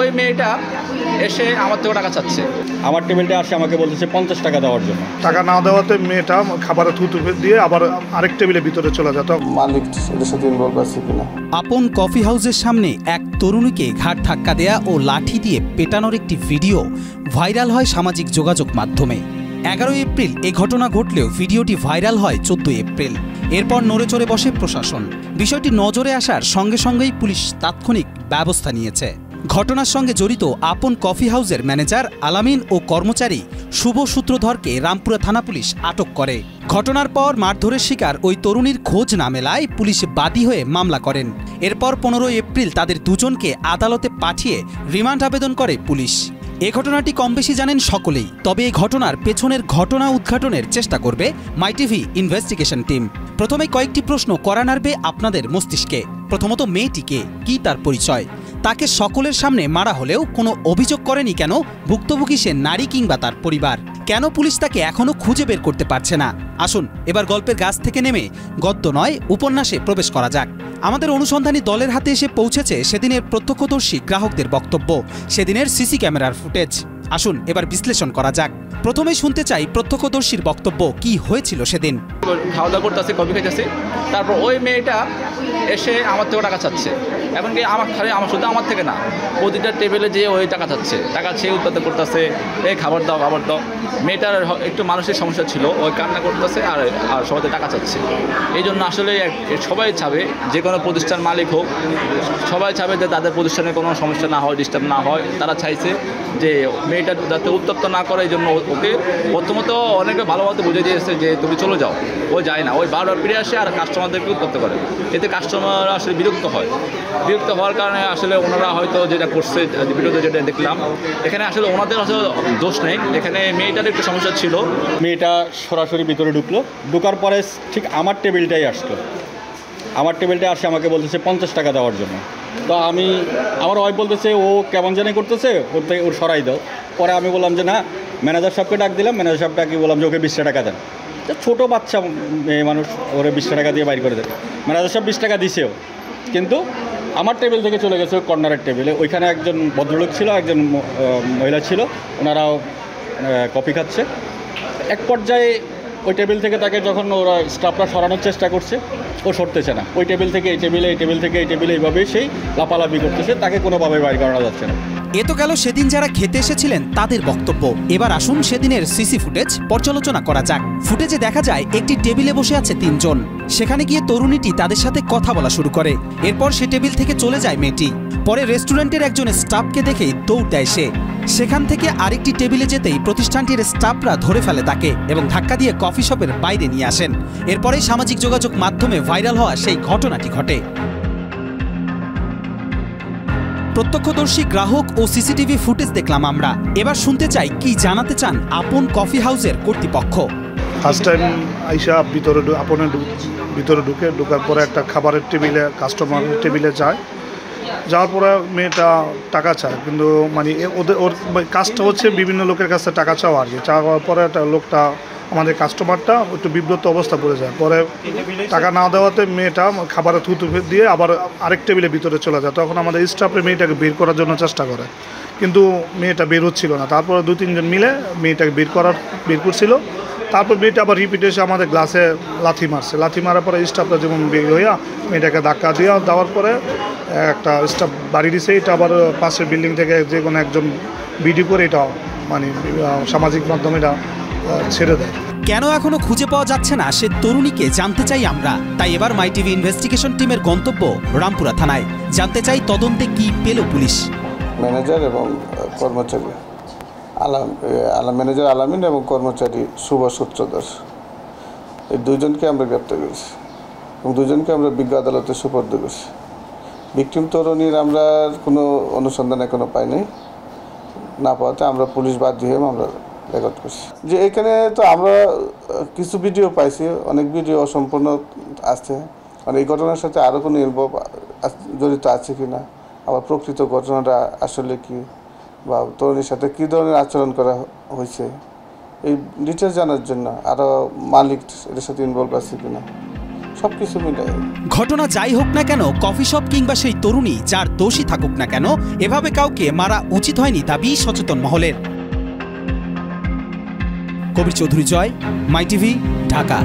ওই মেয়েটা এসে আমার থেকে টাকা চাচ্ছে। আমার টেবিলটা আসে আমাকে বলতেছে 50 টাকা দেওয়ার জন্য। টাকা না দেওয়াতে মেয়েটা খাবারে থুতু দিয়ে আবার আরেক টেবিলের ভিতরে চলে যেত। মালিক এদের সাথে ইনভলভ আছে কিনা। আপন কফি হাউসের সামনে এক তরুণীকে ঘাট ধাক্কা দেয়া ও লাঠি দিয়ে পেটানোর একটি ভিডিও ভাইরাল হয় সামাজিক যোগাযোগ মাধ্যমে। 11 এপ্রিল এ ঘটনা ঘটলেও ভিডিওটি ভাইরাল হয় 14 এপ্রিল। এরপর নড়েচড়ে বসে প্রশাসন। বিষয়টি নজরে আসার সঙ্গে সঙ্গেই পুলিশ তাৎক্ষণিক ব্যবস্থা নিয়েছে। ঘটনার সঙ্গে জড়িত আপন কফি হাউসের ম্যানেজার আলামিন ও কর্মচারী শুভ সূত্রধরকে রামপুরা থানা পুলিশ আটক করে। ঘটনার পর মারধরের শিকার ওই তরুণীর খোঁজ না মেলায় পুলিশ বাদী হয়ে মামলা করেন। এরপর 15 এপ্রিল তাদের দুজনকে আদালতে পাঠিয়ে রিমান্ড আবেদন করে পুলিশ। এ ঘটনাটি কম বেশি জানেন সকলেই, তবে এই ঘটনার পেছনের ঘটনা উদ্ঘাটনের চেষ্টা করবে মাই টিভি ইনভেস্টিগেশন টিম। প্রথমে কয়েকটি প্রশ্ন করা নাড়বে আপনাদের মস্তিষ্কে। প্রথমত, মেয়েটিকে, কি তার পরিচয়? তাকে সকলের সামনে মারা হলেও কোনো অভিযোগ করেনি কেন ভুক্তভোগী সে নারী কিংবা তার পরিবার? কেন পুলিশ তাকে এখনও খুঁজে বের করতে পারছে না? আসুন এবার গল্পের গাছ থেকে নেমে গদ্য নয় উপন্যাসে প্রবেশ করা যাক। আমাদের অনুসন্ধানী দলের হাতে এসে পৌঁছেছে সেদিনের প্রত্যক্ষদর্শী গ্রাহকদের বক্তব্য, সেদিনের সিসি ক্যামেরার ফুটেজ। আসুন এবার বিশ্লেষণ করা যাক। প্রথমে শুনতে চাই প্রত্যক্ষদর্শীর বক্তব্য, কি হয়েছিল সেদিন। খাওয়া দাওয়া করতেছি, কফি খাইতেছি, তারপর ওই মেয়েটা এসে আমার থেকে টাকা চাচ্ছে। এমনকি আমার শুধু আমার থেকে না, প্রতিটা টেবিলে যেয়ে ওই টাকা চাচ্ছে, টাকা চেয়ে উৎপাদন করতেছে, এই খাবার দাও খাবার দাও। মেয়েটার একটু মানসিক সমস্যা ছিল, ওই কান্না করতেছে আর সবাই টাকা চাচ্ছে। এই জন্য আসলে সবাই চাবে, যে কোনো প্রতিষ্ঠান মালিক হোক, সবাই চাবে যে তাদের প্রতিষ্ঠানে কোনো সমস্যা না হয়, ডিস্টার্ব না হয়। তারা চাইছে যে মেয়েটা যাতে উত্তপ্ত না করে, এই জন্য ওকে প্রথমত অনেকে ভালোভাবে বুঝে দিয়েছে যে তুমি চলে যাও। ও যায় না, ওই বারবার ফিরে আসে আর কাস্টমারদেরকে উত্তপ্ত করে। এতে কাস্টমার আসলে বিরক্ত হয়। বিরক্ত হওয়ার কারণে আসলে ওনারা হয়তো যেটা করছে, ভিডিওতে যেটা দেখলাম, এখানে আসলে ওনাদের আসলে দোষ নেই, এখানে মেয়েটার একটু সমস্যা ছিল। মেয়েটা সরাসরি ভিতরে ঢুকলো, ঢুকার পরে ঠিক আমার টেবিলটাই আসলো। আমার টেবিলটা আসে আমাকে বলতেছে 50 টাকা দেওয়ার জন্য। তো আমার ওয়াইফ বলতেছে ও কেমন জানি করতেছে, ওর সরাই দাও। পরে আমি বললাম যে না, ম্যানেজার সাহেবকে ডাক দিলাম। ম্যানেজার সাহেবটাকে বললাম যে ওকে 20 টাকা দেন। তো ছোটো বাচ্চা মেয়ে মানুষ, ওরে 20 টাকা দিয়ে বাইর করে দেয়। ম্যানেজার সাহেব 20 টাকা দিছেও, কিন্তু আমার টেবিল থেকে চলে গেছে কর্নারের টেবিলে। ওইখানে একজন ভদ্রলোক ছিল, একজন মহিলা ছিল, ওনারাও কফি খাচ্ছে। এক পর্যায়ে ওই টেবিল থেকে তাকে যখন ওরা স্টাফরা সরানোর চেষ্টা করছে, ও সরতেছে না। ওই টেবিল থেকে এই টেবিলে, এই টেবিল থেকে এই টেবিলে, এইভাবেই সেই লাফালাফি করতেছে, তাকে কোনোভাবে বাইর করানো যাচ্ছে না। এ তো গেল সেদিন যারা খেতে এসেছিলেন তাদের বক্তব্য। এবার আসুন সেদিনের সিসি ফুটেজ পর্যালোচনা করা যাক। ফুটেজে দেখা যায় একটি টেবিলে বসে আছে 3 জন। সেখানে গিয়ে তরুণীটি তাদের সাথে কথা বলা শুরু করে। এরপর সে টেবিল থেকে চলে যায় মেয়েটি। পরে রেস্টুরেন্টের একজন স্টাফকে দেখেই দৌড় দেয় সে। সেখান থেকে আরেকটি টেবিলে যেতেই প্রতিষ্ঠানটির স্টাফরা ধরে ফেলে তাকে এবং ধাক্কা দিয়ে কফি শপের বাইরে নিয়ে আসেন। এরপরেই সামাজিক যোগাযোগ মাধ্যমে ভাইরাল হওয়া সেই ঘটনাটি ঘটে। প্রত্যক্ষদর্শী গ্রাহক ও সিসিটিভি ফুটেজ দেখলাম আমরা। এবার শুনতে চাই কি জানাতে চান আপন কফি হাউসের কর্তৃপক্ষ। ফার্স্ট টাইম আইসা আপনের ভিতরে ঢুকার পরে একটা খাবারের টেবিলে, কাস্টমার টেবিলে যায়। যাওয়ার পরে মেয়েটা টাকা চায়, কিন্তু মানে ওর কাজটা হচ্ছে বিভিন্ন লোকের কাছে টাকা চাওয়া আর কি। চাওয়ার পরে একটা লোকটা, আমাদের কাস্টমারটা একটু বিব্রত অবস্থা পড়ে যায়। পরে টাকা না দেওয়াতে মেয়েটা খাবারে থুতু দিয়ে আবার আরেক টেবিলের ভিতরে চলে যায়। তখন আমাদের স্টাফে মেয়েটাকে বের করার জন্য চেষ্টা করে, কিন্তু মেয়েটা বের হচ্ছিল না। তারপরে 2-3 জন মিলে মেয়েটাকে বের করছিল। তারপর মেয়েটা আবার রিপিট এসে আমাদের গ্লাসে লাথি মারছে। লাথি মারার পরে স্টাফটা যেমন বের হইয়া মেয়েটাকে ধাক্কা দেওয়ার পরে একটা স্টাফ বাড়ি দিছে। এটা আবার পাশের বিল্ডিং থেকে যে কোনো একজন ভিডিও করে এটা মানে সামাজিক মাধ্যমে এটা ছেড়ে দেয়। কেন এখনো খুঁজে পাওয়া যাচ্ছে না সে তরুণীকে জানতে চাই আমরা। তাই এবার মাই টিভি ইনভেস্টিগেশন টিমের গন্তব্য রামপুরা থানায়। জানতে চাই তদন্তে কি পেল পুলিশ। ম্যানেজার এবং কর্মচারী ম্যানেজার আলামিন এবং কর্মচারী শুভ সূত্রধর, এই 2 জনকে আমরা গ্রেপ্তার করেছি এবং 2 জনকে আমরা বিজ্ঞ আদালতে সুপর্দ করেছি। ভিকটিম তরুণীর আমরা কোনো অনুসন্ধান এখনো পাই নাই, না পাওয়াতে আমরা পুলিশ বাদী হয়ে আমরা রেকর্ড করছি। যে এখানে তো আমরা কিছু ভিডিও পাইছি, অনেক ভিডিও অসম্পূর্ণ আছে, মানে এই ঘটনার সাথে আরও কোনো জড়িত আছে কি না, আবার প্রকৃত ঘটনাটা আসলে কি, বা তরুণীর সাথে কী ধরনের আচরণ করা হয়েছে, এই ডিটেলস জানার জন্য আরও মালিক এদের সাথে ইনভলভ আছে কি না, সব কিছু মিলাই। ঘটনা যাই হোক না কেন, কফি শপ কিংবা সেই তরুণী যার দোষী থাকুক না কেন, এভাবে কাউকে মারা উচিত হয়নি দাবি সচেতন মহলের। কবির চৌধুরী জয়, মাই টিভি, ঢাকা।